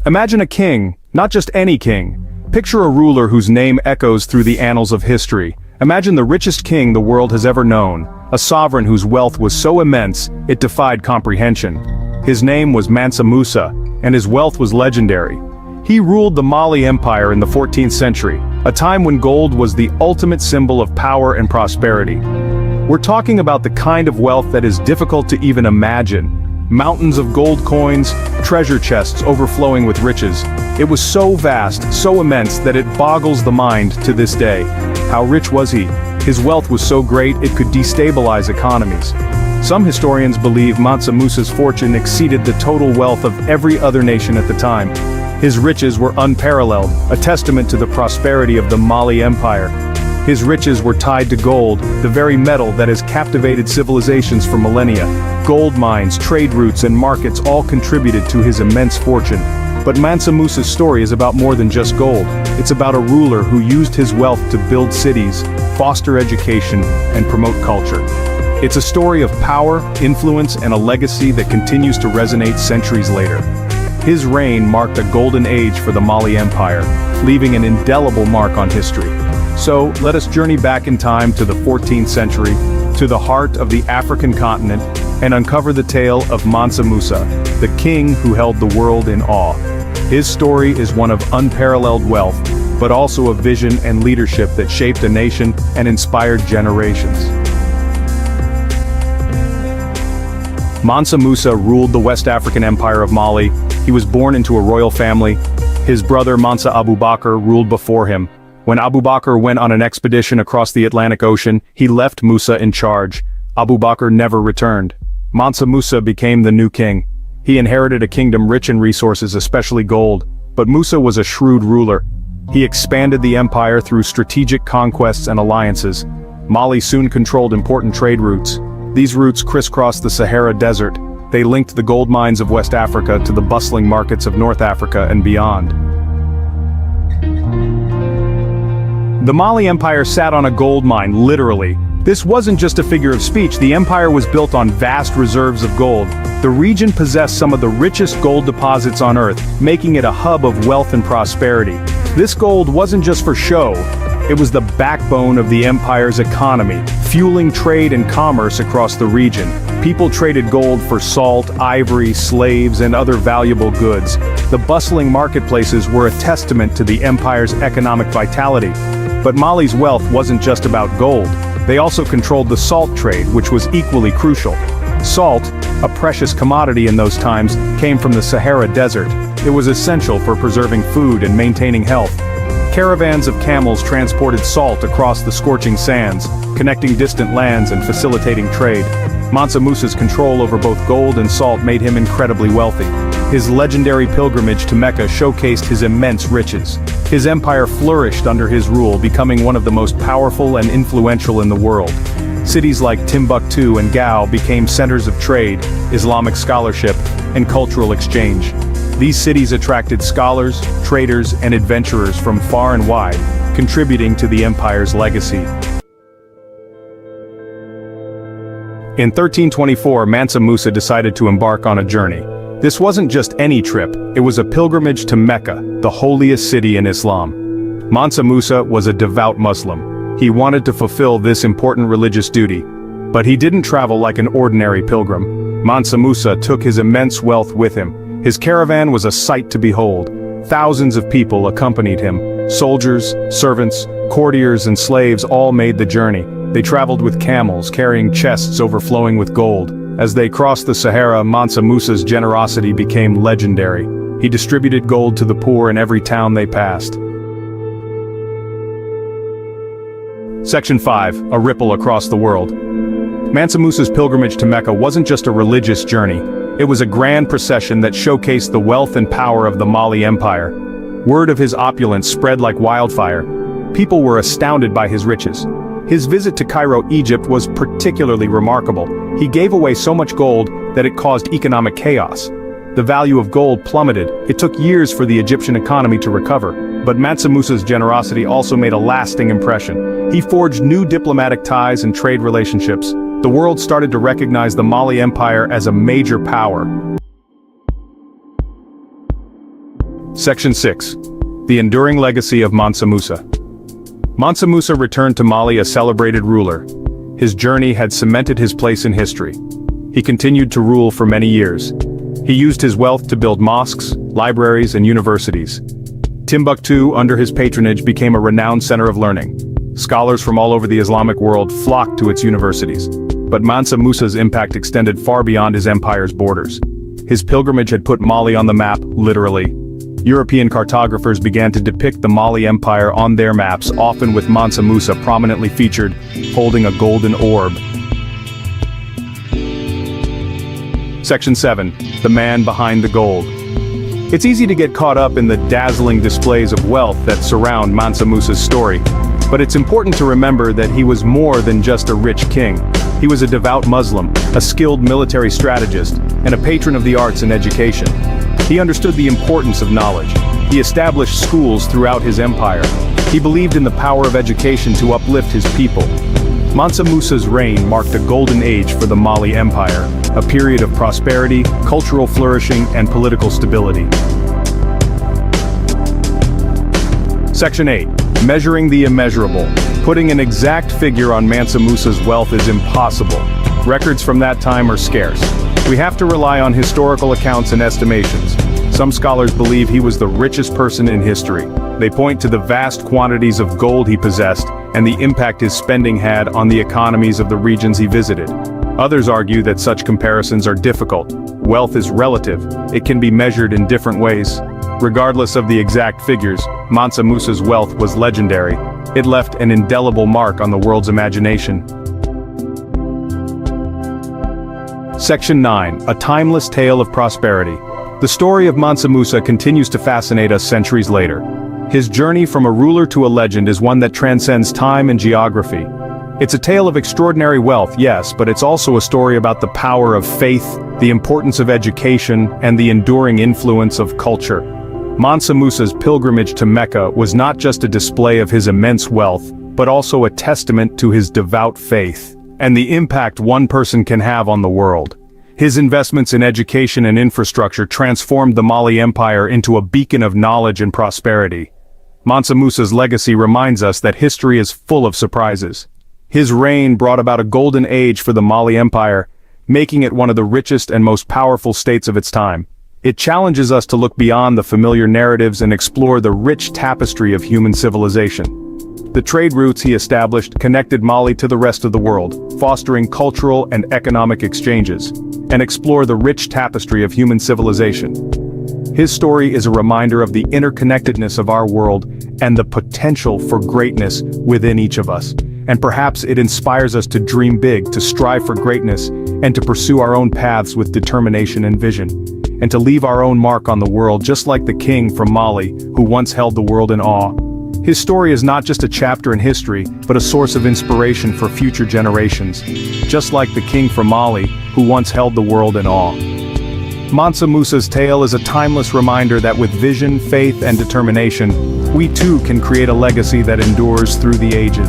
Imagine a king, not just any king. Picture a ruler whose name echoes through the annals of history. Imagine the richest king the world has ever known, a sovereign whose wealth was so immense, it defied comprehension. His name was Mansa Musa, and his wealth was legendary. He ruled the Mali Empire in the 14th century, a time when gold was the ultimate symbol of power and prosperity. We're talking about the kind of wealth that is difficult to even imagine. Mountains of gold coins, treasure chests overflowing with riches. It was so vast, so immense that it boggles the mind to this day. How rich was he? His wealth was so great it could destabilize economies. Some historians believe Mansa Musa's fortune exceeded the total wealth of every other nation at the time. His riches were unparalleled, a testament to the prosperity of the Mali Empire. His riches were tied to gold, the very metal that has captivated civilizations for millennia. Gold mines, trade routes, and markets all contributed to his immense fortune. But Mansa Musa's story is about more than just gold. It's about a ruler who used his wealth to build cities, foster education, and promote culture. It's a story of power, influence, and a legacy that continues to resonate centuries later. His reign marked a golden age for the Mali Empire, leaving an indelible mark on history. So, let us journey back in time to the 14th century, to the heart of the African continent, and uncover the tale of Mansa Musa, the king who held the world in awe. His story is one of unparalleled wealth, but also a vision and leadership that shaped a nation and inspired generations. Mansa Musa ruled the West African Empire of Mali. He was born into a royal family. His brother Mansa Abu Bakr ruled before him. When Abu Bakr went on an expedition across the Atlantic Ocean, he left Musa in charge. Abu Bakr never returned. Mansa Musa became the new king. He inherited a kingdom rich in resources, especially gold. But Musa was a shrewd ruler. He expanded the empire through strategic conquests and alliances. Mali soon controlled important trade routes. These routes crisscrossed the Sahara Desert. They linked the gold mines of West Africa to the bustling markets of North Africa and beyond. The Mali Empire sat on a gold mine, literally. This wasn't just a figure of speech. The empire was built on vast reserves of gold. The region possessed some of the richest gold deposits on Earth, making it a hub of wealth and prosperity. This gold wasn't just for show. It was the backbone of the empire's economy, fueling trade and commerce across the region. People traded gold for salt, ivory, slaves, and other valuable goods. The bustling marketplaces were a testament to the empire's economic vitality. But Mali's wealth wasn't just about gold. They also controlled the salt trade, which was equally crucial. Salt, a precious commodity in those times, came from the Sahara Desert. It was essential for preserving food and maintaining health. Caravans of camels transported salt across the scorching sands, connecting distant lands and facilitating trade. Mansa Musa's control over both gold and salt made him incredibly wealthy. His legendary pilgrimage to Mecca showcased his immense riches. His empire flourished under his rule, becoming one of the most powerful and influential in the world. Cities like Timbuktu and Gao became centers of trade, Islamic scholarship, and cultural exchange. These cities attracted scholars, traders, and adventurers from far and wide, contributing to the empire's legacy. In 1324, Mansa Musa decided to embark on a journey. This wasn't just any trip, it was a pilgrimage to Mecca, the holiest city in Islam. Mansa Musa was a devout Muslim. He wanted to fulfill this important religious duty. But he didn't travel like an ordinary pilgrim. Mansa Musa took his immense wealth with him. His caravan was a sight to behold. Thousands of people accompanied him. Soldiers, servants, courtiers, and slaves all made the journey. They traveled with camels, carrying chests overflowing with gold. As they crossed the Sahara, Mansa Musa's generosity became legendary. He distributed gold to the poor in every town they passed. Section 5. A Ripple Across the World. Mansa Musa's pilgrimage to Mecca wasn't just a religious journey. It was a grand procession that showcased the wealth and power of the Mali Empire. Word of his opulence spread like wildfire. People were astounded by his riches. His visit to Cairo, Egypt was particularly remarkable. He gave away so much gold that it caused economic chaos. The value of gold plummeted. It took years for the Egyptian economy to recover. But Mansa Musa's generosity also made a lasting impression. He forged new diplomatic ties and trade relationships. The world started to recognize the Mali Empire as a major power. Section 6. The enduring legacy of Mansa Musa. Mansa Musa returned to Mali a celebrated ruler. His journey had cemented his place in history. He continued to rule for many years. He used his wealth to build mosques, libraries, and universities. Timbuktu, under his patronage, became a renowned center of learning. Scholars from all over the Islamic world flocked to its universities. But Mansa Musa's impact extended far beyond his empire's borders. His pilgrimage had put Mali on the map, literally. European cartographers began to depict the Mali Empire on their maps, often with Mansa Musa prominently featured, holding a golden orb. Section 7. The man behind the gold. It's easy to get caught up in the dazzling displays of wealth that surround Mansa Musa's story, but it's important to remember that he was more than just a rich king. He was a devout Muslim, a skilled military strategist, and a patron of the arts and education. He understood the importance of knowledge. He established schools throughout his empire. He believed in the power of education to uplift his people. Mansa Musa's reign marked a golden age for the Mali Empire, a period of prosperity, cultural flourishing, and political stability. Section 8. Measuring the immeasurable. Putting an exact figure on Mansa Musa's wealth is impossible. Records from that time are scarce. We have to rely on historical accounts and estimations. Some scholars believe he was the richest person in history. They point to the vast quantities of gold he possessed and the impact his spending had on the economies of the regions he visited. Others argue that such comparisons are difficult. Wealth is relative. It can be measured in different ways. Regardless of the exact figures, Mansa Musa's wealth was legendary. It left an indelible mark on the world's imagination. Section 9. A timeless tale of prosperity. The story of Mansa Musa continues to fascinate us centuries later. His journey from a ruler to a legend is one that transcends time and geography. It's a tale of extraordinary wealth, yes, but it's also a story about the power of faith, the importance of education, and the enduring influence of culture. Mansa Musa's pilgrimage to Mecca was not just a display of his immense wealth, but also a testament to his devout faith and the impact one person can have on the world. His investments in education and infrastructure transformed the Mali Empire into a beacon of knowledge and prosperity. Mansa Musa's legacy reminds us that history is full of surprises. His reign brought about a golden age for the Mali Empire, making it one of the richest and most powerful states of its time. It challenges us to look beyond the familiar narratives and explore the rich tapestry of human civilization. The trade routes he established connected Mali to the rest of the world, fostering cultural and economic exchanges, and explore the rich tapestry of human civilization. His story is a reminder of the interconnectedness of our world and the potential for greatness within each of us. And perhaps it inspires us to dream big, to strive for greatness, and to pursue our own paths with determination and vision, and to leave our own mark on the world just like the king from Mali, who once held the world in awe. His story is not just a chapter in history, but a source of inspiration for future generations, just like the king from Mali, who once held the world in awe. Mansa Musa's tale is a timeless reminder that with vision, faith, and determination, we too can create a legacy that endures through the ages.